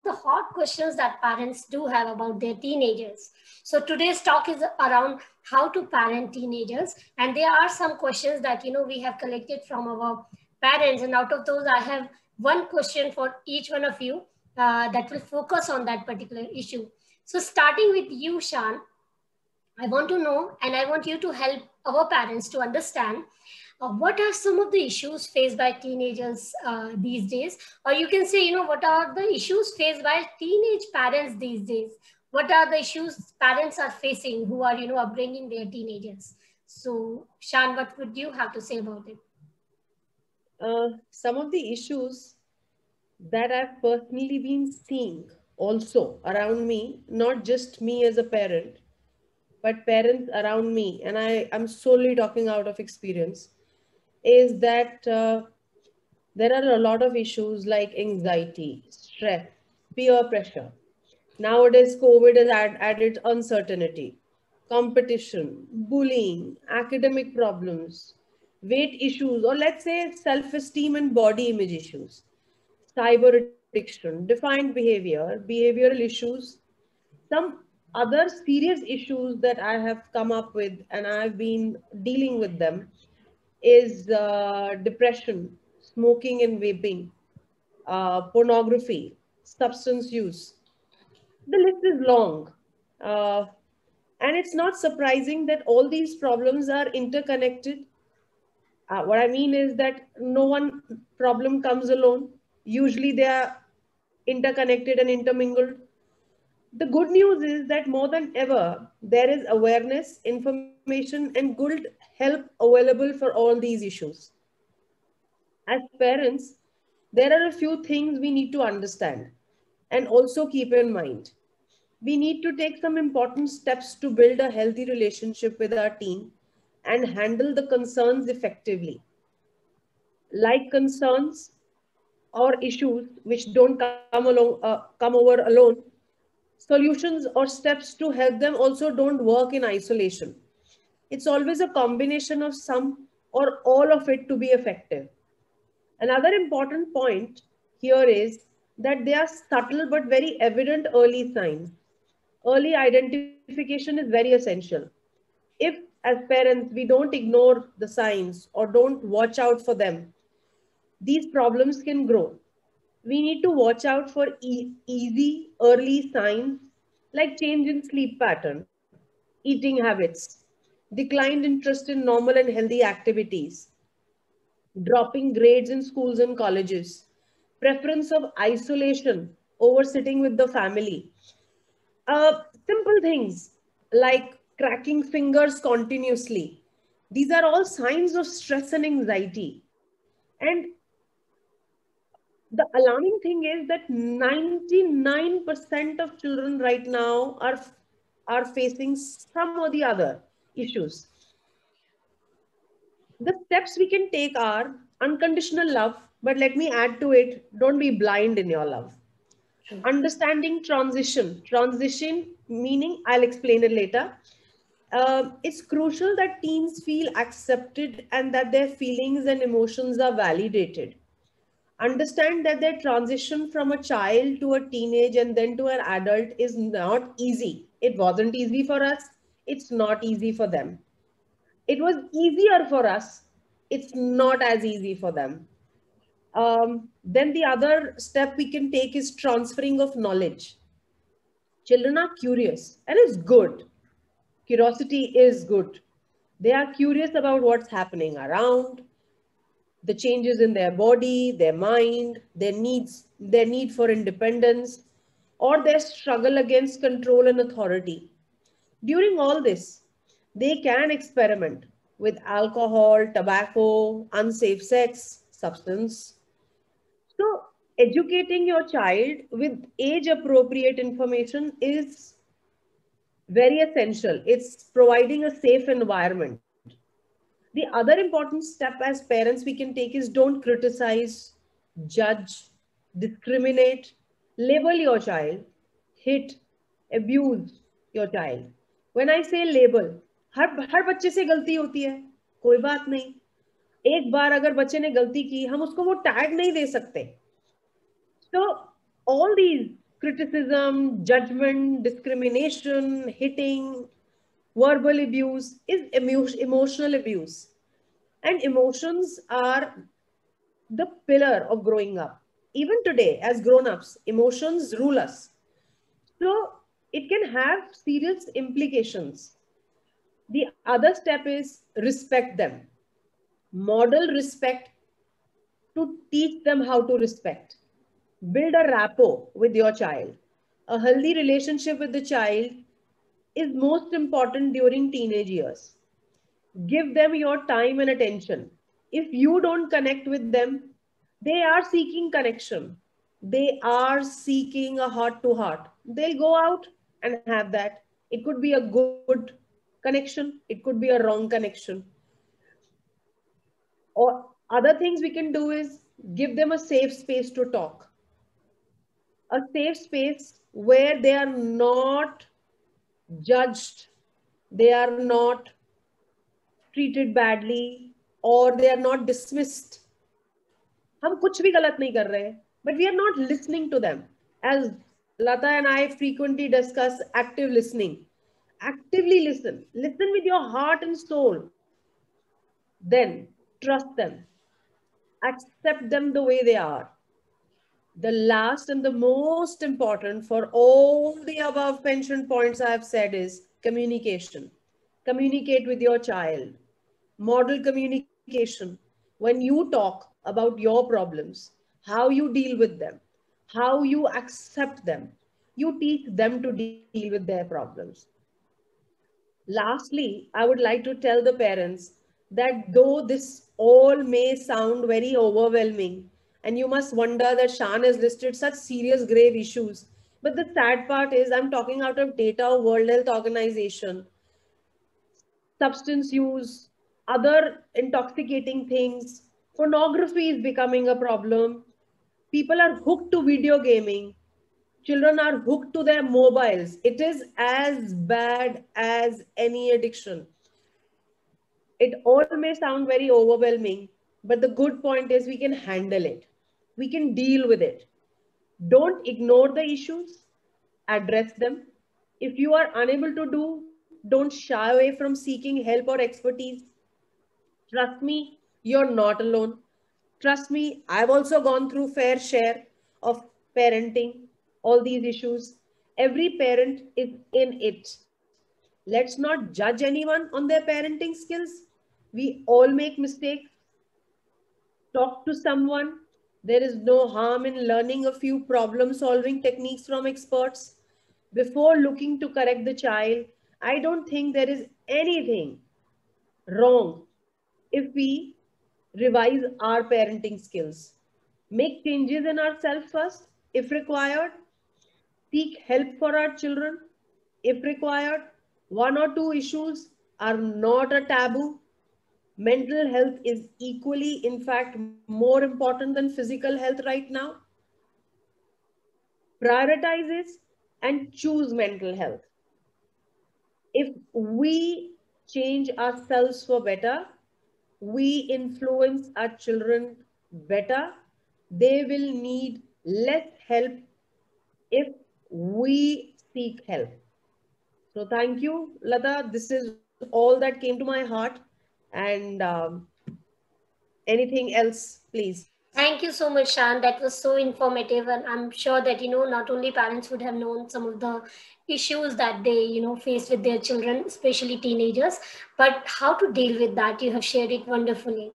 the hot questions that parents do have about their teenagers. So today's talk is around how to parent teenagers, and there are some questions that we have collected from our parents, and out of those, I have one question for each one of you that will focus on that particular issue. So starting with you, Shan, I want to know, and I want you to help our parents to understand what are some of the issues faced by teenagers these days, or you can say, what are the issues faced by teenage parents these days? What are the issues parents are facing who are, upbringing their teenagers? So, Shan, what would you have to say about it? Some of the issues that I've personally been seeing also around me, not just me as a parent, but parents around me, and I'm solely talking out of experience, is that there are a lot of issues like anxiety, stress, peer pressure. Nowadays, COVID has added uncertainty, competition, bullying, academic problems, weight issues, or let's say self esteem and body image issues, cyber addiction, defined behavior, behavioral issues. Some other serious issues that I have come up with and I've been dealing with them is depression, smoking and vaping, pornography, substance use. The list is long. Uh, and it's not surprising that all these problems are interconnected. What I mean is that no one problem comes alone. Usually they are interconnected and intermingled. The good news is that more than ever, there is awareness, information, and good help available for all these issues. As parents, there are a few things we need to understand and also keep in mind. We need to take some important steps to build a healthy relationship with our teen and handle the concerns effectively. Like concerns or issues which don't come over alone, solutions or steps to help them also don't work in isolation. It's always a combination of some or all of it to be effective. Another important point here is that they are subtle but very evident early signs. Early identification is very essential. If, as parents, we don't ignore the signs or don't watch out for them, these problems can grow. We need to watch out for easy early signs like change in sleep pattern, eating habits, declined interest in normal and healthy activities, dropping grades in schools and colleges, preference of isolation over sitting with the family. Simple things like cracking fingers continuously. These are all signs of stress and anxiety. And the alarming thing is that 99% of children right now are facing some or the other issues. The steps we can take are unconditional love, but let me add to it, don't be blind in your love. True. Understanding transition meaning, I'll explain it later. It's crucial that teens feel accepted and that their feelings and emotions are validated. Understand that their transition from a child to a teenage and then to an adult is not easy. It wasn't easy for us, it's not easy for them. It was easier for us, it's not as easy for them. Then the other step we can take is transferring of knowledge. Children are curious, and it's good. Curiosity is good. They are curious about what's happening around, the changes in their body, their mind, their needs, their need for independence, or their struggle against control and authority. During all this, they can experiment with alcohol, tobacco, unsafe sex, substance. So, educating your child with age appropriate information is very essential. It's providing a safe environment. The other important step as parents we can take is don't criticize, judge, discriminate, label your child, hit, abuse your child. When I say label, हर बच्चे से गलती होती है, कोई बात नहीं. एक बार अगर बच्चे ने गलती की हम उसको वो टैग नहीं दे सकते. So all these criticism, judgment, discrimination, hitting, verbal abuse is emotional abuse. And emotions are the pillar of growing up. Even today, as grown ups, emotions rule us. So it can have serious implications. The other step is respect them. Model respect to teach them how to respect. Build a rapport with your child. A healthy relationship with the child is most important during teenage years. Give them your time and attention. If you don't connect with them, they are seeking connection. They are seeking a heart to heart. They'll go out and have that. It could be a good connection, it could be a wrong connection. Or other things we can do is give them a safe space to talk, a safe space where they are not judged, they are not treated badly, or they are not dismissed. हम कुछ भी गलत नहीं कर रहे, but we are not listening to them. As Lata and I frequently discuss active listening. Actively listen. Listen with your heart and soul. Then trust them. Accept them the way they are. The last and the most important for all the above mentioned points I have said is communication. Communicate with your child. Model communication. When you talk about your problems, how you deal with them, how you accept them, you teach them to deal with their problems. Lastly, I would like to tell the parents that though this all may sound very overwhelming, and you must wonder that Shan has listed such serious, grave issues, but the sad part is I'm talking out of data of World Health Organization, substance use, other intoxicating things, pornography is becoming a problem. People are hooked to video gaming. Children are hooked to their mobiles. It is as bad as any addiction. It all may sound very overwhelming, but the good point is we can handle it. We can deal with it. Don't ignore the issues, address them. If you are unable to do, don't shy away from seeking help or expertise. Trust me, you're not alone. Trust me, I've also gone through fair share of parenting, all these issues. Every parent is in it. Let's not judge anyone on their parenting skills. We all make mistakes. Talk to someone. There is no harm in learning a few problem solving techniques from experts. Before looking to correct the child, I don't think there is anything wrong if we revise our parenting skills. Make changes in ourselves first, if required. Seek help for our children, if required. One or two issues are not a taboo. Mental health is equally, in fact, more important than physical health right now. Prioritize it and choose mental health. If we change ourselves for better, we influence our children better. They will need less help if we seek help. So thank you, Lata. This is all that came to my heart. And anything else, please? Thank you so much, Shan. That was so informative, and I'm sure that not only parents would have known some of the issues that they face with their children, especially teenagers, but how to deal with that. You have shared it wonderfully.